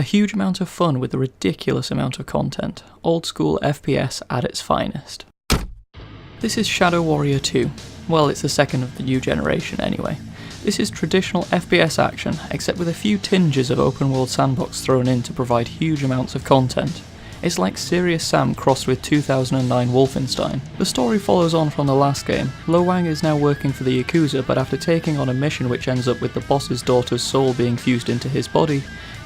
A huge amount of fun with a ridiculous amount of content. Old school FPS at its finest. This is Shadow Warrior 2. Well, it's the second of the new generation anyway. This is traditional FPS action, except with a few tinges of open world sandbox thrown in to provide huge amounts of content. It's like Serious Sam crossed with 2009 Wolfenstein. The story follows on from the last game. Lo Wang is now working for the Yakuza, but after taking on a mission which ends up with the boss's daughter's soul being fused into his body,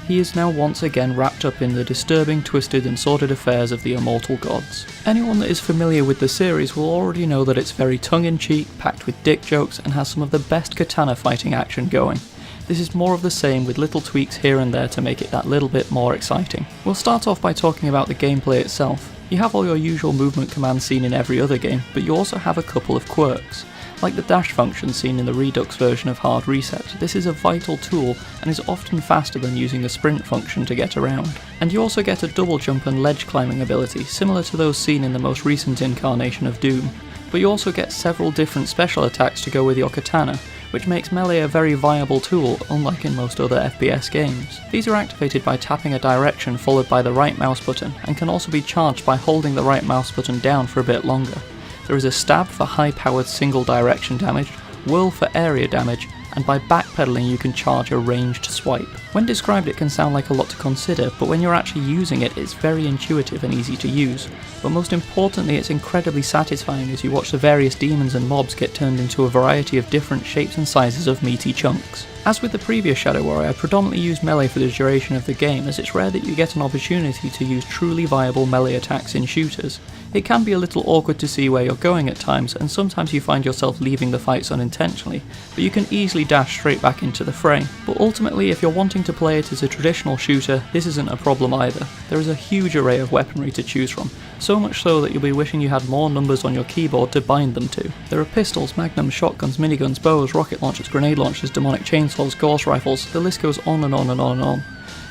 he is now once again wrapped up in the disturbing, twisted and sordid affairs of the immortal gods. Anyone that is familiar with the series will already know that it's very tongue-in-cheek, packed with dick jokes, and has some of the best katana fighting action going. This is more of the same with little tweaks here and there to make it that little bit more exciting. We'll start off by talking about the gameplay itself. You have all your usual movement commands seen in every other game, but you also have a couple of quirks. Like the dash function seen in the Redux version of Hard Reset, this is a vital tool and is often faster than using the sprint function to get around. And you also get a double jump and ledge climbing ability, similar to those seen in the most recent incarnation of Doom. But you also get several different special attacks to go with your katana, which makes melee a very viable tool, unlike in most other FPS games. These are activated by tapping a direction followed by the right mouse button, and can also be charged by holding the right mouse button down for a bit longer. There is a stab for high-powered single direction damage, whirl for area damage, and by backpedaling you can charge a ranged swipe. When described it can sound like a lot to consider, but when you're actually using it, it's very intuitive and easy to use. But most importantly, it's incredibly satisfying as you watch the various demons and mobs get turned into a variety of different shapes and sizes of meaty chunks. As with the previous Shadow Warrior, I predominantly used melee for the duration of the game, as it's rare that you get an opportunity to use truly viable melee attacks in shooters. It can be a little awkward to see where you're going at times, and sometimes you find yourself leaving the fights unintentionally, but you can easily dash straight back into the fray. But ultimately, if you're wanting to play it as a traditional shooter, this isn't a problem either. There is a huge array of weaponry to choose from, so much so that you'll be wishing you had more numbers on your keyboard to bind them to. There are pistols, magnums, shotguns, miniguns, bows, rocket launchers, grenade launchers, demonic chainsaws, gauss rifles, the list goes on and on and on and on.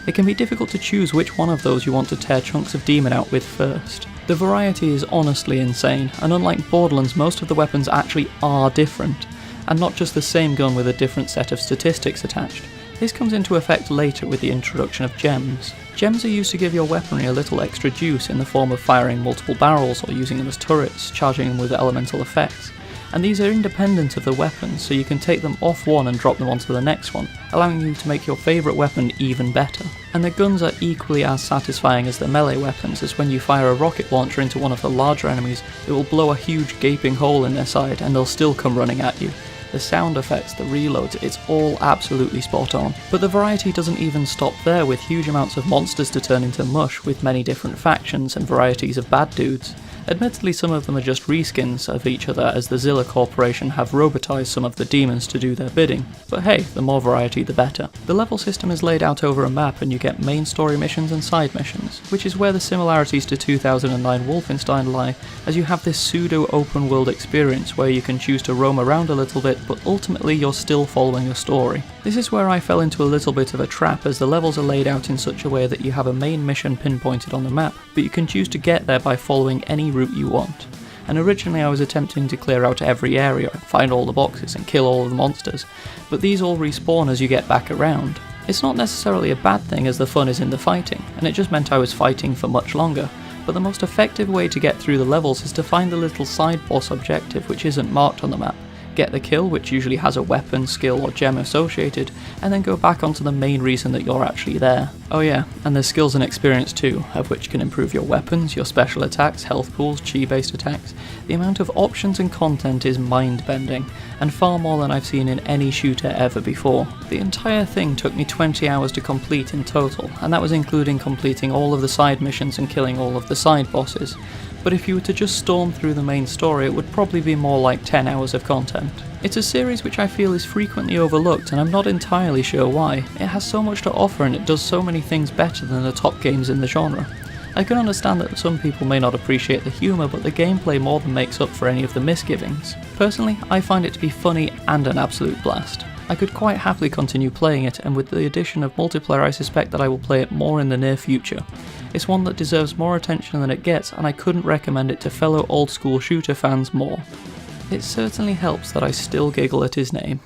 It can be difficult to choose which one of those you want to tear chunks of demon out with first. The variety is honestly insane, and unlike Borderlands, most of the weapons actually are different, and not just the same gun with a different set of statistics attached. This comes into effect later with the introduction of gems. Gems are used to give your weaponry a little extra juice in the form of firing multiple barrels or using them as turrets, charging them with elemental effects. And these are independent of the weapons, so you can take them off one and drop them onto the next one, allowing you to make your favourite weapon even better. And the guns are equally as satisfying as the melee weapons, as when you fire a rocket launcher into one of the larger enemies, it will blow a huge gaping hole in their side and they'll still come running at you. The sound effects, the reloads, it's all absolutely spot on. But the variety doesn't even stop there, with huge amounts of monsters to turn into mush, with many different factions and varieties of bad dudes. Admittedly, some of them are just reskins of each other, as the Zilla Corporation have robotized some of the demons to do their bidding. But hey, the more variety the better. The level system is laid out over a map and you get main story missions and side missions, which is where the similarities to 2009 Wolfenstein lie, as you have this pseudo open world experience where you can choose to roam around a little bit, but ultimately you're still following a story. This is where I fell into a little bit of a trap, as the levels are laid out in such a way that you have a main mission pinpointed on the map, but you can choose to get there by following any route you want. And originally I was attempting to clear out every area, find all the boxes and kill all of the monsters, but these all respawn as you get back around. It's not necessarily a bad thing, as the fun is in the fighting, and it just meant I was fighting for much longer. But the most effective way to get through the levels is to find the little side boss objective which isn't marked on the map, get the kill, which usually has a weapon, skill or gem associated, and then go back onto the main reason that you're actually there. Oh yeah, and there's skills and experience too, of which can improve your weapons, your special attacks, health pools, chi-based attacks. The amount of options and content is mind-bending, and far more than I've seen in any shooter ever before. The entire thing took me 20 hours to complete in total, and that was including completing all of the side missions and killing all of the side bosses. But if you were to just storm through the main story, it would probably be more like 10 hours of content. It's a series which I feel is frequently overlooked, and I'm not entirely sure why. It has so much to offer and it does so many things better than the top games in the genre. I can understand that some people may not appreciate the humour, but the gameplay more than makes up for any of the misgivings. Personally, I find it to be funny and an absolute blast. I could quite happily continue playing it, and with the addition of multiplayer I suspect that I will play it more in the near future. It's one that deserves more attention than it gets, and I couldn't recommend it to fellow old school shooter fans more. It certainly helps that I still giggle at his name.